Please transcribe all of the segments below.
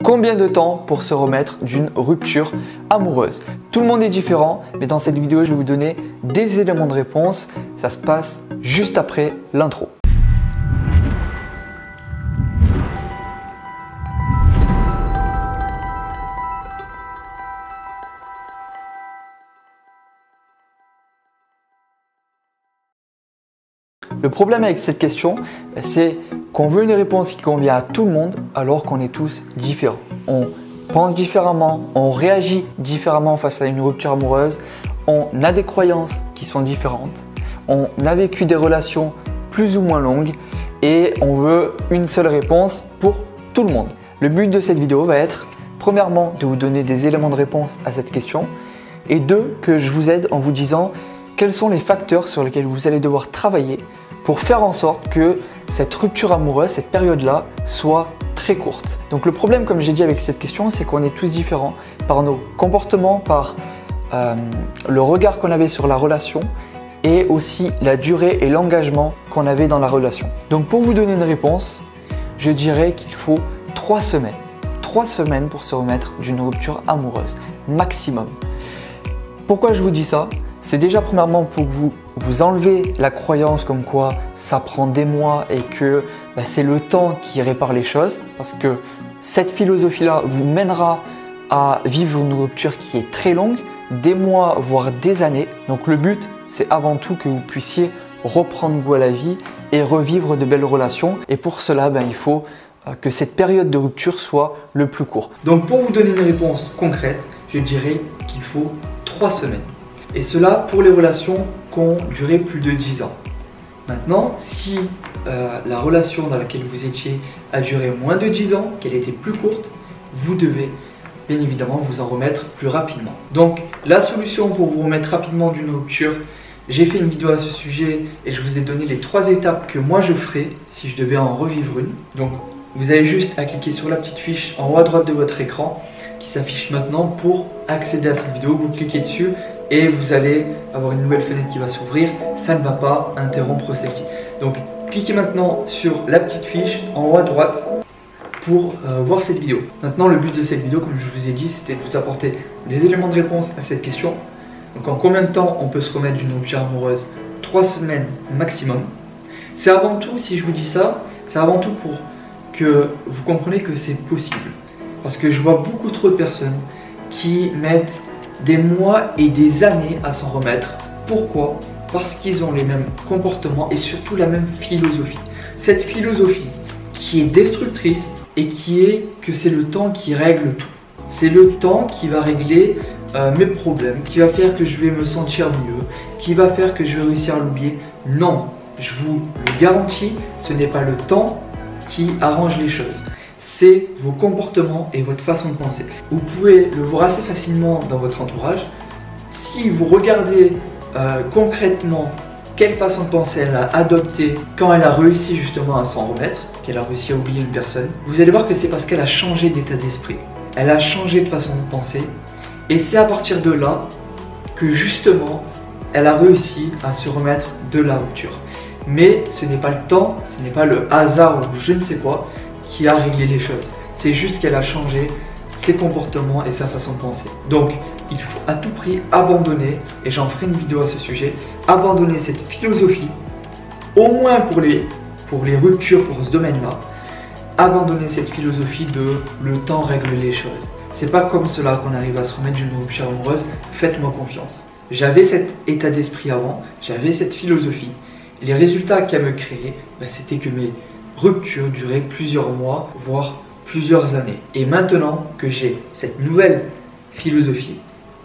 Combien de temps pour se remettre d'une rupture amoureuse? Tout le monde est différent, mais dans cette vidéo, je vais vous donner des éléments de réponse. Ça se passe juste après l'intro. Le problème avec cette question, c'est qu'on veut une réponse qui convient à tout le monde alors qu'on est tous différents. On pense différemment, on réagit différemment face à une rupture amoureuse, on a des croyances qui sont différentes, on a vécu des relations plus ou moins longues et on veut une seule réponse pour tout le monde. Le but de cette vidéo va être, premièrement, de vous donner des éléments de réponse à cette question et deux, que je vous aide en vous disant quels sont les facteurs sur lesquels vous allez devoir travailler pour faire en sorte que cette rupture amoureuse, cette période-là, soit très courte. Donc le problème, comme j'ai dit avec cette question, c'est qu'on est tous différents par nos comportements, par le regard qu'on avait sur la relation et aussi la durée et l'engagement qu'on avait dans la relation. Donc pour vous donner une réponse, je dirais qu'il faut 3 semaines. 3 semaines pour se remettre d'une rupture amoureuse, maximum. Pourquoi je vous dis ça? C'est déjà premièrement pour vous enlever la croyance comme quoi ça prend des mois et que c'est le temps qui répare les choses, parce que cette philosophie-là vous mènera à vivre une rupture qui est très longue, des mois voire des années. Donc le but, c'est avant tout que vous puissiez reprendre goût à la vie et revivre de belles relations. Et pour cela, il faut que cette période de rupture soit le plus court. Donc pour vous donner une réponse concrète, je dirais qu'il faut 3 semaines. Et cela pour les relations qui ont duré plus de 10 ans. Maintenant, si la relation dans laquelle vous étiez a duré moins de 10 ans, qu'elle était plus courte, vous devez bien évidemment vous en remettre plus rapidement. Donc la solution pour vous remettre rapidement d'une rupture, j'ai fait une vidéo à ce sujet et je vous ai donné les 3 étapes que moi je ferais si je devais en revivre une. Donc vous avez juste à cliquer sur la petite fiche en haut à droite de votre écran qui s'affiche maintenant pour accéder à cette vidéo. Vous cliquez dessus et vous allez avoir une nouvelle fenêtre qui va s'ouvrir. Ça ne va pas interrompre celle-ci. Donc cliquez maintenant sur la petite fiche en haut à droite pour voir cette vidéo. Maintenant, le but de cette vidéo, comme je vous ai dit, c'était de vous apporter des éléments de réponse à cette question. Donc en combien de temps on peut se remettre d'une rupture amoureuse? 3 semaines maximum. C'est avant tout, si je vous dis ça, c'est avant tout pour que vous compreniez que c'est possible. Parce que je vois beaucoup trop de personnes qui mettent des mois et des années à s'en remettre. Pourquoi? Parce qu'ils ont les mêmes comportements et surtout la même philosophie. Cette philosophie qui est destructrice et qui est que c'est le temps qui règle tout. C'est le temps qui va régler mes problèmes, qui va faire que je vais me sentir mieux, qui va faire que je vais réussir à l'oublier. Non, je vous le garantis, ce n'est pas le temps qui arrange les choses. C'est vos comportements et votre façon de penser. Vous pouvez le voir assez facilement dans votre entourage. Si vous regardez concrètement quelle façon de penser elle a adoptée quand elle a réussi justement à s'en remettre, qu'elle a réussi à oublier une personne, vous allez voir que c'est parce qu'elle a changé d'état d'esprit. Elle a changé de façon de penser et c'est à partir de là que justement elle a réussi à se remettre de la rupture. Mais ce n'est pas le temps, ce n'est pas le hasard ou je ne sais quoi qui a réglé les choses. C'est juste qu'elle a changé ses comportements et sa façon de penser. Donc, il faut à tout prix abandonner, et j'en ferai une vidéo à ce sujet, abandonner cette philosophie, au moins pour les ruptures pour ce domaine-là, abandonner cette philosophie de le temps règle les choses. C'est pas comme cela qu'on arrive à se remettre d'une rupture amoureuse, faites-moi confiance. J'avais cet état d'esprit avant, j'avais cette philosophie. Les résultats qu'elle me créait, c'était que mes rupture durait plusieurs mois, voire plusieurs années. Et maintenant que j'ai cette nouvelle philosophie,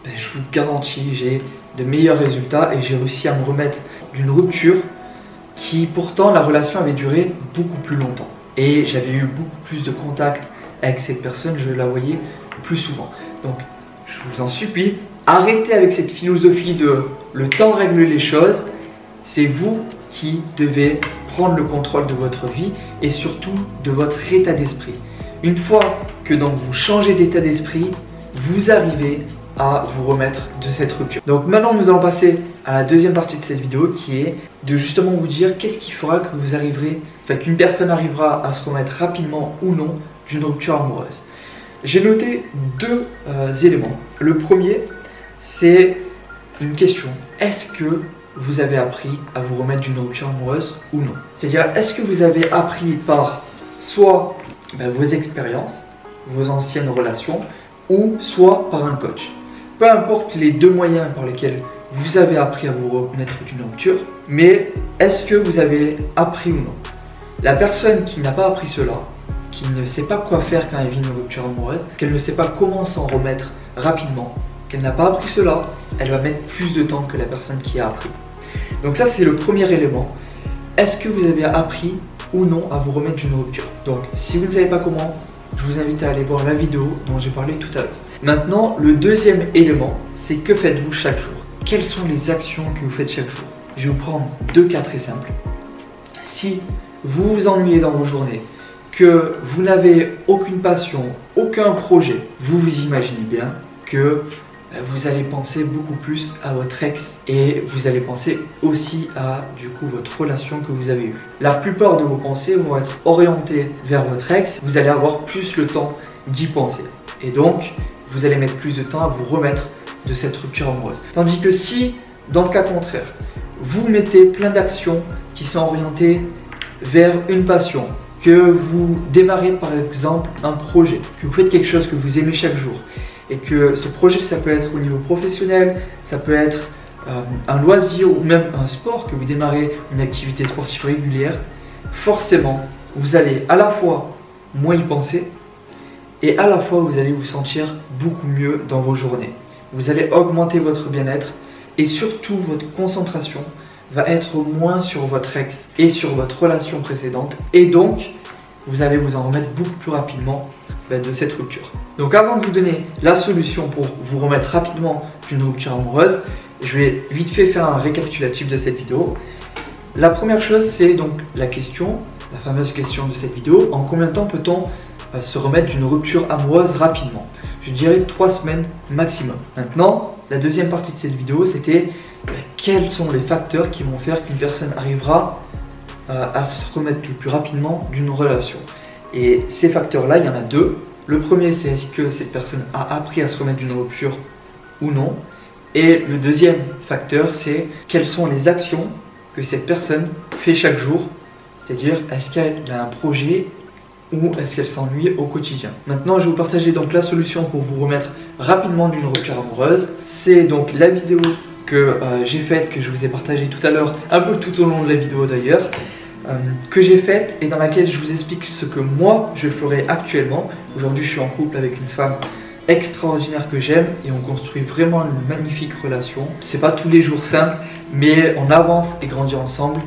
je vous garantis, j'ai de meilleurs résultats et j'ai réussi à me remettre d'une rupture qui pourtant la relation avait duré beaucoup plus longtemps. Et j'avais eu beaucoup plus de contact avec cette personne, je la voyais plus souvent. Donc je vous en supplie, arrêtez avec cette philosophie de le temps règle les choses. C'est vous qui devez prendre le contrôle de votre vie et surtout de votre état d'esprit. Une fois que donc vous changez d'état d'esprit, vous arrivez à vous remettre de cette rupture. Donc maintenant nous allons passer à la deuxième partie de cette vidéo qui est de justement vous dire qu'est-ce qui fera que vous arriverez, qu'une personne arrivera à se remettre rapidement ou non d'une rupture amoureuse. J'ai noté deux éléments. Le premier, c'est une question. Est-ce que vous avez appris à vous remettre d'une rupture amoureuse ou non? C'est-à-dire, est-ce que vous avez appris par soit vos expériences, vos anciennes relations, ou soit par un coach? Peu importe les deux moyens par lesquels vous avez appris à vous remettre d'une rupture, mais est-ce que vous avez appris ou non? La personne qui n'a pas appris cela, qui ne sait pas quoi faire quand elle vit une rupture amoureuse, qu'elle ne sait pas comment s'en remettre rapidement, qu'elle n'a pas appris cela, elle va mettre plus de temps que la personne qui a appris. Donc ça, c'est le premier élément. Est-ce que vous avez appris ou non à vous remettre d'une rupture? Donc si vous ne savez pas comment, je vous invite à aller voir la vidéo dont j'ai parlé tout à l'heure. Maintenant, le deuxième élément, c'est que faites-vous chaque jour? Quelles sont les actions que vous faites chaque jour? Je vais vous prendre deux cas très simples. Si vous vous ennuyez dans vos journées, que vous n'avez aucune passion, aucun projet, vous vous imaginez bien que vous allez penser beaucoup plus à votre ex et vous allez penser aussi à du coup votre relation que vous avez eue. La plupart de vos pensées vont être orientées vers votre ex, vous allez avoir plus le temps d'y penser et donc vous allez mettre plus de temps à vous remettre de cette rupture amoureuse. Tandis que si, dans le cas contraire, vous mettez plein d'actions qui sont orientées vers une passion, que vous démarrez par exemple un projet, que vous faites quelque chose que vous aimez chaque jour et que ce projet, ça peut être au niveau professionnel, ça peut être un loisir ou même un sport, que vous démarrez une activité sportive régulière, forcément vous allez à la fois moins y penser et à la fois vous allez vous sentir beaucoup mieux dans vos journées. Vous allez augmenter votre bien-être et surtout votre concentration va être moins sur votre ex et sur votre relation précédente et donc vous allez vous en remettre beaucoup plus rapidement de cette rupture. Donc avant de vous donner la solution pour vous remettre rapidement d'une rupture amoureuse, je vais vite fait faire un récapitulatif de cette vidéo. La première chose, c'est donc la question, la fameuse question de cette vidéo: en combien de temps peut-on se remettre d'une rupture amoureuse rapidement? Je dirais 3 semaines maximum. Maintenant, la deuxième partie de cette vidéo, c'était quels sont les facteurs qui vont faire qu'une personne arrivera à se remettre le plus rapidement d'une relation. Et ces facteurs-là, il y en a deux. Le premier, c'est est-ce que cette personne a appris à se remettre d'une rupture ou non. Et le deuxième facteur, c'est quelles sont les actions que cette personne fait chaque jour. C'est-à-dire, est-ce qu'elle a un projet ou est-ce qu'elle s'ennuie au quotidien. Maintenant, je vais vous partager donc la solution pour vous remettre rapidement d'une rupture amoureuse. C'est donc la vidéo que j'ai faite, que je vous ai partagée tout à l'heure, un peu tout au long de la vidéo d'ailleurs, que j'ai faite et dans laquelle je vous explique ce que moi je ferai actuellement. Aujourd'hui, je suis en couple avec une femme extraordinaire que j'aime et on construit vraiment une magnifique relation. C'est pas tous les jours simple, mais on avance et grandit ensemble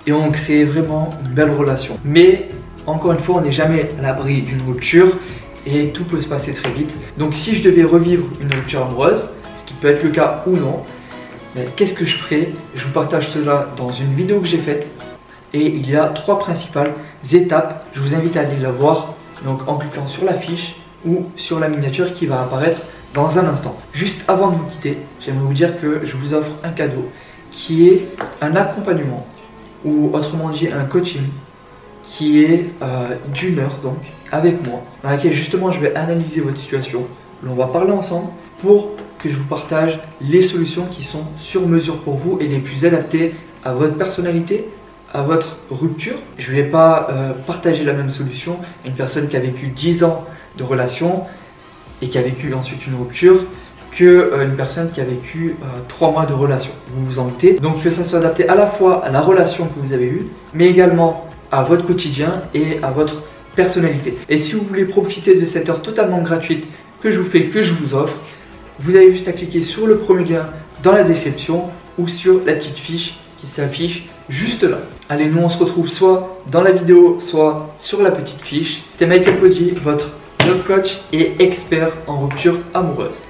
et on crée vraiment une belle relation. Mais encore une fois, on n'est jamais à l'abri d'une rupture et tout peut se passer très vite. Donc si je devais revivre une rupture amoureuse, ce qui peut être le cas ou non, qu'est-ce que je ferais? Je vous partage cela dans une vidéo que j'ai faite et il y a 3 principales étapes. Je vous invite à aller la voir donc en cliquant sur la fiche ou sur la miniature qui va apparaître dans un instant. Juste avant de vous quitter, j'aimerais vous dire que je vous offre un cadeau qui est un accompagnement ou autrement dit un coaching qui est d'1 heure donc avec moi, dans laquelle justement je vais analyser votre situation. On va parler ensemble pour que je vous partage les solutions qui sont sur mesure pour vous et les plus adaptées à votre personnalité, à votre rupture. Je ne vais pas partager la même solution à une personne qui a vécu 10 ans de relation et qui a vécu ensuite une rupture que une personne qui a vécu 3 mois de relation. Vous vous en doutez. Donc que ça soit adapté à la fois à la relation que vous avez eue, mais également à votre quotidien et à votre personnalité. Et si vous voulez profiter de cette heure totalement gratuite que je vous fais, que je vous offre, vous avez juste à cliquer sur le premier lien dans la description ou sur la petite fiche qui s'affiche juste là. Allez, nous on se retrouve soit dans la vidéo, soit sur la petite fiche. C'était Michael Poggi, votre love coach et expert en rupture amoureuse.